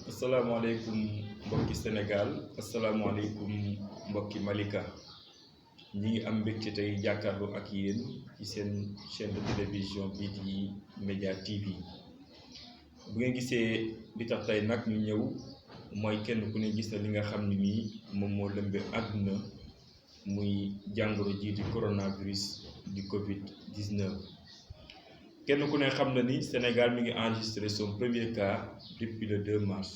asalaamaaleykum mbokki Sénégal asalaamaaleykum mbokki Malika ñi ngi am mbégte tey jàkkaarloo ak yéen ci seen chaîne de télévision bi di Média TV bu ngeen gisee li tax tey nag ñu ñëw mooy kenn ku ne gis na li nga xam ne nii moom moo lëmbe àdduna muy jàngoro ji di coronavirus di Covid-19. kenn ku ne xam na ni Sénégal mi ngi enregistré son premier cas depuis le 2 mars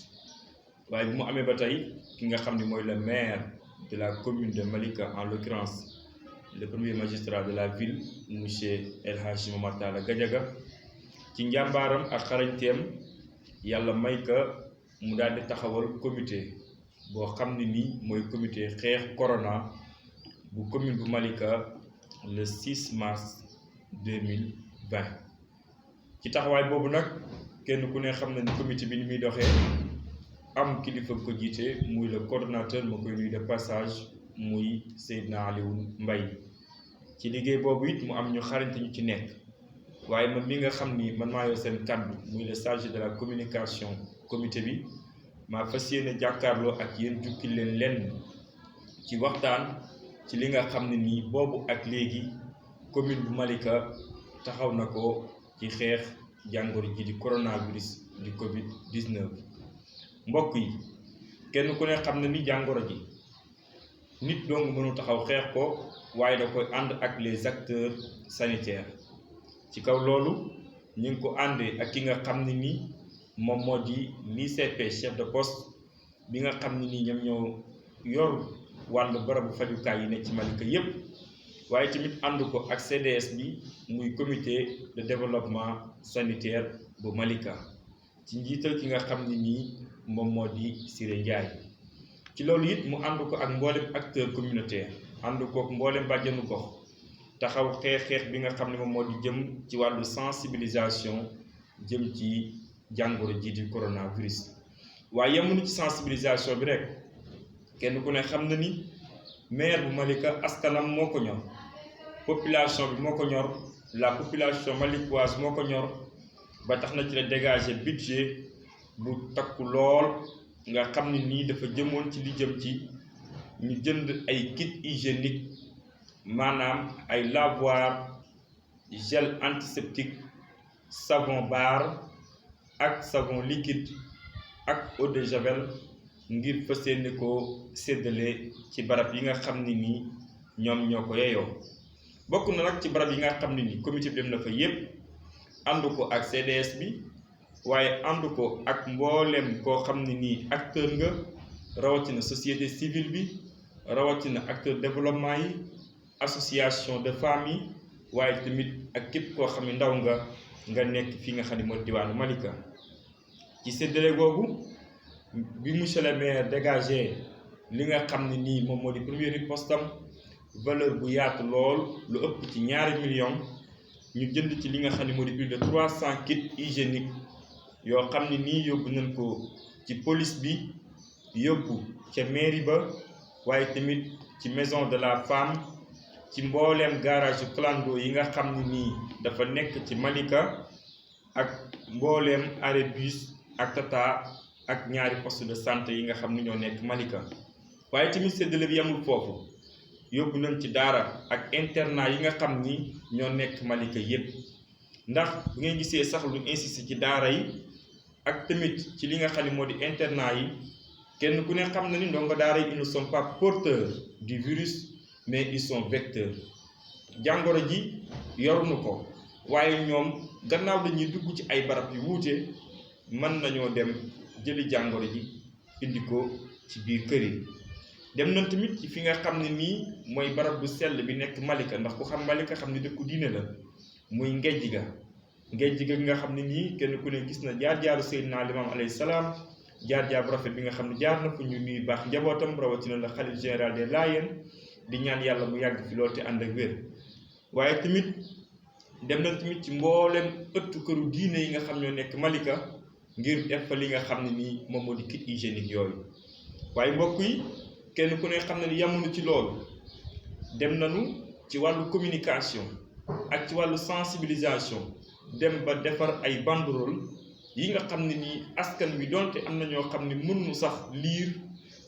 waaye bu mu amee ba tey ki nga xam ni mooy le maire de la commune de Malika, en l'occurrence le premier magistrat de la ville monsieur El Hadji Momar Talla Gadiaga ci njàmbaaram ak xarañteem yàlla may ka mu daal di taxawal comité boo xam ne nii mooy comité xeex corona bu commune bu Malika le 6 mars 2020. ci taxawaay boobu nag kenn ku ne xam na ni comité bi ni muy doxee am kilifa ko jiite muy le coordonnateur ma koy nuyu de passage muy Seydina Aliou Mbaye ci liggéey boobu it mu am ñu xarañte ñu ci nekk waaye man mi nga xam ni man maa yor seen kàddu muy le chargé de la communication comité bi maa fas yéene jàkkaarloo ak yéen jukki leen ci waxtaan ci li nga xam ne nii boobu ak léegi commune bu Malika taxaw na ko ci xeex jàngoro ji di coronavirus di Covid-19. mbokk yi kenn ku ne xam na ni jàngoro ji nit dong mënu taxaw xeex ko waaye da koy ànd ak les acteurs sanitaires ci kaw loolu ñu ngi ko àndee ak ki nga xam ne ni moom moo di l'ICP chef de poste bi nga xam ne ni ñoom ñoo yor wàllu barabu fajukaay yi ne ci Malika yépp waaye tamit ànd ko ak CDS bi muy comité de développement sanitaire bu Malika ci njiital ki nga xam ne nii moom moo di Siré Ndiaye ci loolu it mu ànd ko ak mboolem acteur communautaire ànd ko ak mboolem bàjjenu gox taxaw xeex bi nga xam ne moom moo di jëm ci wàllu sensibilisation jëm ci jàngoro ji di coronavirus. waaye yemuñu ci sensibilisation bi rek kenn ku ne xam na ni maire bu Malika askanam moo ko ñor population bi moo ko ñor la population malikoise moo ko ñor ba tax na ci la dégager budget bu takku lool nga xam ne nii dafa jëmoon ci li jëm ci ñu jënd ay kit hygiénique maanaam ay lavoir gel antiseptique savon bar ak savon liquide ak eau de javel ngir fas yéene ko séddale ci barab yi nga xam ne nii ñoom ñoo ko yeyoo bokk na nag ci barab yi nga xam ne nii comité bi dem na fa yépp ànd ko ak CDS bi waaye ànd ko ak mboolem koo xam ne nii acteur nga rawatina société civile bi rawatina acteur développement yi association de femmes yi waaye tamit ak képp koo xam ne ndaw nga nekk fi nga xam ne mooy diwaanu Malika ci séddale googu bi monsieur le maire dégagé li nga xam ne nii moom moo di premier ripostam valeur bu yaatu lool lu ëpp ci 2 millions ñu jënd ci li nga xam ne moo di plus de 300 kits hygiéniques yoo xam ne nii yóbbu nañ ko ci police bi yóbbu ca mairie ba waaye tamit ci maison de la femme ci mbooleem garage clando yi nga xam ne nii dafa nekk ci Malika ak mbooleem arrêt bus ak tata ak ñaari poste de santé yi nga xam ne ñoo nekk Malika waaye tamit séddale bi yamul foofu yóbbu nañ ci daara ak internat yi nga xam ni ñoo nekk Malika yépp ndax bu ngeen gisee sax lu insisté ci daara yi ak tamit ci li nga xam ne moo di internat yi kenn ku ne xam na ni ndongo daara yi ils ne sont pas porteurs du virus mais ils sont vecteurs jàngoro ji yoruñu ko waaye ñoom gannaaw dañuy dugg ci ay barab yu wuute mën nañoo dem jëli jàngoro ji indi ko ci biir kër yi dem nañ tamit ci fi nga xam ne nii mooy barab bu sell bi nekk Malika ndax ku xam Malika xam ne dëkku diine la muy ngejj ga nga xam ne nii kenn ku ne gis na jaar-jaaru Seydina Limaamu alayhi salaam jaar-jaar bu rafet bi nga xam ne jaar na fu ñu nuy baax njabootam rawatina la xalif général des Layènes di ñaan yàlla mu yàgg fi loolu te ànd ak wér waaye tamit dem nañ tamit ci mboolem ëttu këru diine yi nga xam ñoo nekk Malika ngir def fa li nga xam ne nii moom moo di kit hygiénique yooyu waaye mbokk yi kenn ku ne xam na ni yamuñu ci loolu dem nañu ci wàllu communication ak ci wàllu sensibilisation dem ba defar ay banderole yi nga xam ne nii askan wi donte am na ñoo xam ne mënuñu sax liir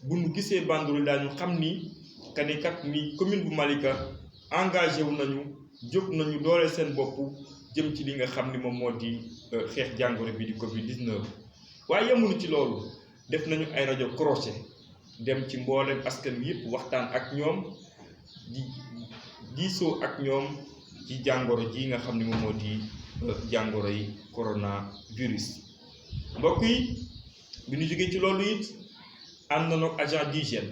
bu nu gisee banderole daañu xam ni kani kat ni commune bu Malika engagé wu nañu jóg nañu doole seen bopp jëm ci li nga xam ni moom moo di xeex jàngoro bi di Covid-19. waaye yemuñu ci loolu def nañu ay rajo crochet dem ci mboolem askan wi yëpp waxtaan ak ñoom di diisoo ak ñoom ci jàngoro ji nga xam ni moom moo di jàngoro yi coronavirus. mbokk yi bi ñu jógee ci loolu it ànd na ak agent d'hygiène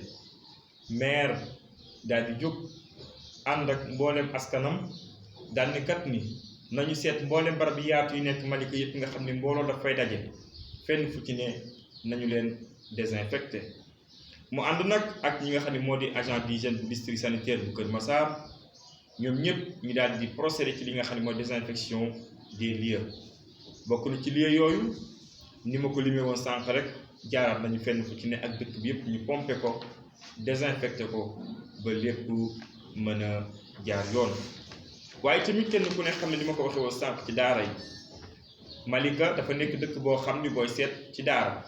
maire daal di jóg ànd ak mboolem askanam daal ni kat ni nañu seet mboolem barab yi yaatu yi nekk Malika yëpp nga xam ne mbooloo daf fay daje fenn fu ci ne nañu leen désinfecté. mu ànd nag ak ñi nga xam ne moo di agent d'hygiène bu district sanitaire bu Kër Massar ñoom ñëpp ñu daal di procéder ci li nga xam ne mooy désinfection des lieux. bokk na ci lieux yooyu ni ma ko limee woon sànq rek jaaraat nañu fenn fu ci ne ak dëkk bi yëpp ñu pompé ko désinfecté ko ba lépp mën a jaar yoon. waaye tamit kenn ku ne xam ne li ma ko waxee woon sànq ci daara yi Malika dafa nekk dëkk boo xam ni booy seet ci daara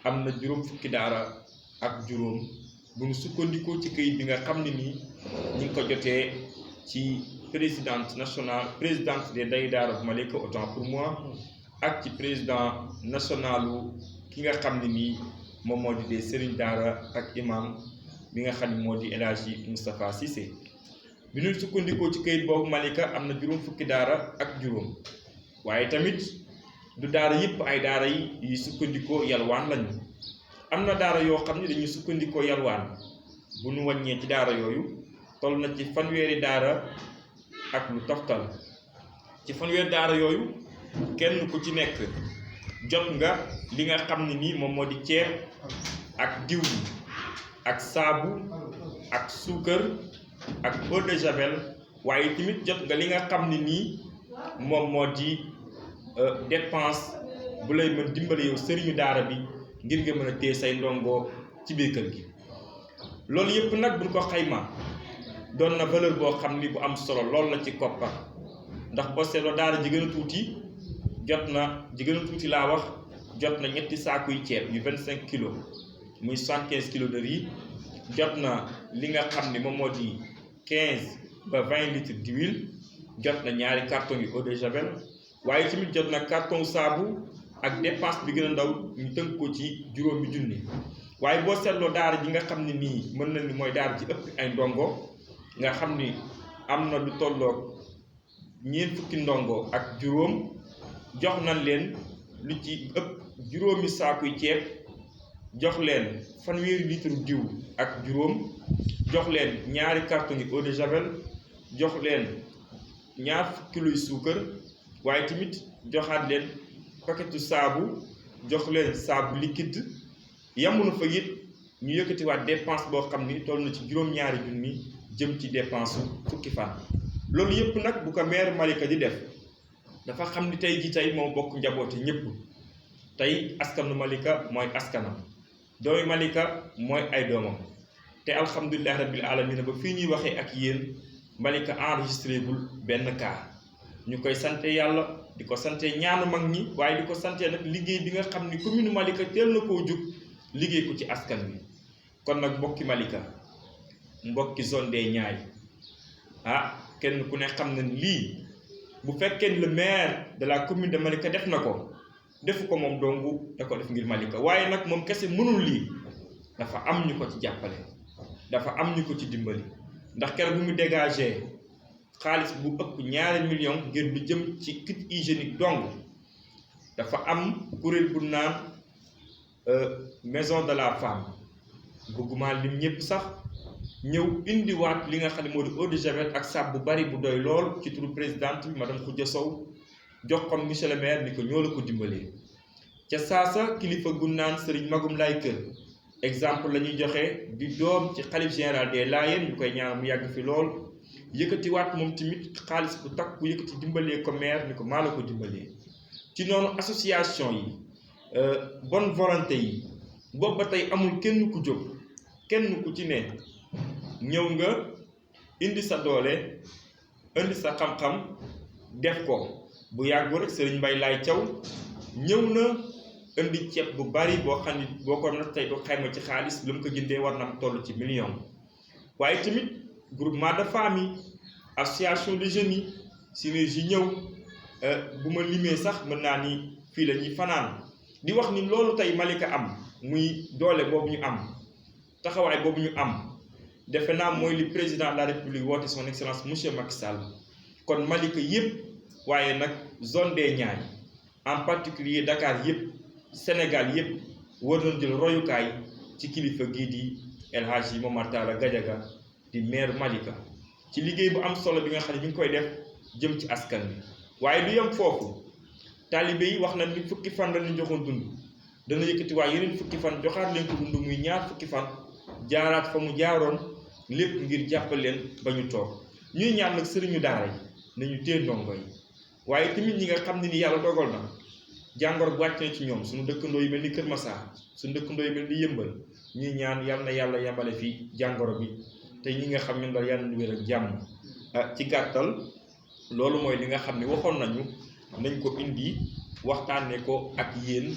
am na juróom fukki daara ak juróom bu ñu sukkandikoo ci këyit bi nga xam ne nii ñi ngi ko jotee ci présidente des day daara bu Malika autant pour moi ak ci président nationalu ki nga xam ne nii moom moo di des sëriñ daara ak imam bi nga xam ne moo di El Hadji Moustapha Cissé. bi ñu sukkandikoo ci këyit boobu Malika am na juróom fukki daara ak juróom waaye tamit du daara yëpp ay daara yi sukkandikoo yalwaan lañu. am na daara yoo xam ne dañuy sukkandikoo yalwaan bu ñu wàññee ci daara yooyu toll na ci fanweeri daara ak lu toftal. ci fanweeri daara yooyu kenn ku ci nekk jot nga li nga xam ne nii moom moo di ceeb ak diw ak saabu ak suukar ak eau de javel waaye tamit jot nga li nga xam ne nii moom moo di dépense bu lay mën dimbali yow sëriñu daara bi ngir nga mën a téye say ndongo ci biir kër gi. loolu yëpp nag buñ ko xayma doon na valeur boo xam ni bu am solo lool la ci koppar ndax boo seetloo daara ji gën a tuuti jot na ñetti saakuy ceeb yu 25 kilos muy 75 kilos de riz jot na li nga xam ni moom moo di 15 ba 20 litres d'huile jot na ñaari carton yu eau de javel waaye tamit jot na carton saabu ak dépense bi gën a ndaw ñu tënk ko ci juróomi junni. waaye boo seetloo daara ji nga xam ne nii mën na ni mooy daara ji ëpp ay ndongo nga xam ni am na lu tolloog ñeent fukki ndongo ak juróom jox nañ leen lu ci ëpp juróomi saakuy ceeb jox leen fanweeri litre diw ak juróom jox leen ñaari carton yi eau de javel jox leen ñaar fukki kiloy suukar waaye tamit joxaat leen paquetu saabu jox leen saabu liquide. yamunu fa it ñu yëkkatiwaat dépense boo xam ni toll na ci juróom-ñaari junni jëm ci dépense fukki fan. loolu yëpp nag bu ko maire Malika di def dafa xam ni tey moom bokk njaboote ñëpp tey askanu Malika mooy askanam doomi Malika mooy ay doomam te alhamdulilah rabbil alamin ba fii ñuy waxee ak yéen Malika enregistré gul benn cas ñu koy sante yàlla di ko sante ñaanu mag ñi waaye di ko sante nag liggéey bi nga xam ni commune Malika teel na koo jug liggéey ko ci askan wi. kon nag mbokki Malika mbokki zone des Niayes kenn ku ne xam na lii bu fekkee le maire de la commune de Malika def na ko defu ko moom dongu da ko def ngir Malika waaye nag moom kese mënul lii dafa am ñu ko ci jàppale dafa am ñu ko ci dimbali ndax keroog bu mu dégagé xaalis bu ëpp 2 millions ngir lu jëm ci kit hygiénique dong dafa am kuréel bu naan maison de la femme bëgguma lim ñëpp sax ñëw indiwaat li nga xam ne moo di eau de javel ak saabu bu bari bu doy lool ci turu présidente bi madame Khoudia Sow jox ko monsieur le maire ni ko ñoo la ko dimbalee ca saasa kilifa gu naan Serigne Magum Laay Kër exemple la ñuy joxe di doom ci xalif général des Layènes ñu koy ñaan mu yàgg fi lool yëkkatiwaat moom tamit xaalis bu takk bu yëkkati dimbalee ko maire ni ko maa la ko dimbalee ci noonu association yi bonne volonté yi boobu ba tey amul kenn ku jóg kenn ku ci ne ñëw nga indi sa doole indi sa xam-xam def ko bu yàggu rek Serigne Mbaye Laay Thiaw ñëw na indi ceeb bu bari boo xam ne boo ko nag tey doo xayma ci xaalis lu mu ko jëndee war na toll ci million waaye tamit groupement de famille association de jeunes yi synergie ñëw bu ma limee sax mën naa ni fii la ñuy fanaan di wax ni loolu tey Malika am muy doole boobu ñu am taxawaay boobu ñu am defe naa mooy li président de la république woote son excellence monsieur Macky Sall kon Malika yëpp waaye nag zone des Niayes en particulier Dakar yëpp Sénégal yëpp war nañ jël royukaay ci kilifa gii di El Hadji Momar Talla Gadiaga di maire Malika ci liggéey bu am solo bi nga xam ne ñu ngi koy def jëm ci askan bi waaye du yem foofu taalibe yi wax na ni fukki fan la ñu joxoon dund dana yëkkati waaye yeneen fukki fan joxaat leen ko dund muy ñaar fukki fan jaaraat fa mu jaaroon lépp ngir jàppal leen ba ñu toog ñuy ñaan nag sëriñu daara yi nañu téye ndongo yi waaye tamit ñi nga xam ne ni yàlla dogal na jàngoro bu wàcc na ci ñoom suñu dëkkandoo yi mel ni Kër Massar suñu dëkkandoo yi mel ni Yëmbal ñuy ñaan yal na yàlla yemale fii jàngoro bi te ñi nga xam ñun daal yàlla na wér ak jàmm ci gàttal loolu mooy li nga xam ne waxoon nañu nañ ko indi waxtaanee ko ak yéen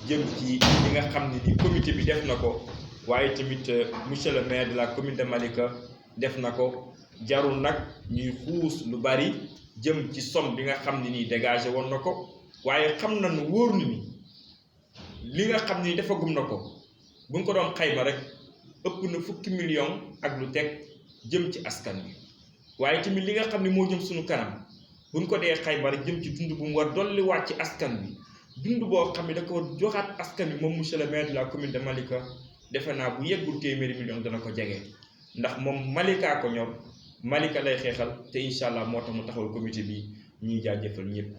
jëm ci li nga xam ne ni comité bi def na ko waaye tamit monsieur le maire de la commune de Malika def na ko jarul nag ñuy xuus lu bari jëm ci somme bi nga xam ne nii dégagé woon na ko waaye xam nañu wóor ni li nga xam ni defagum na ko bu ñu ko doon xayma rek ëpp na fukki million ak lu teg jëm ci askan bi waaye tamit li nga xam ne moo jëm suñu kanam bu ñu ko dee xayma rek jëm ci dund bu mu war dolliwaat ci askan bi dund boo xam ne da ko joxaat askan bi moom monsieur le maire de la commune de Malika defe naa bu yeggul téeméeri million dana ko jege ndax moom Malika ko ñor Malika lay xeexal te incha allah moo tax mu taxawal comité bi ñuy jaajëfal ñëpp.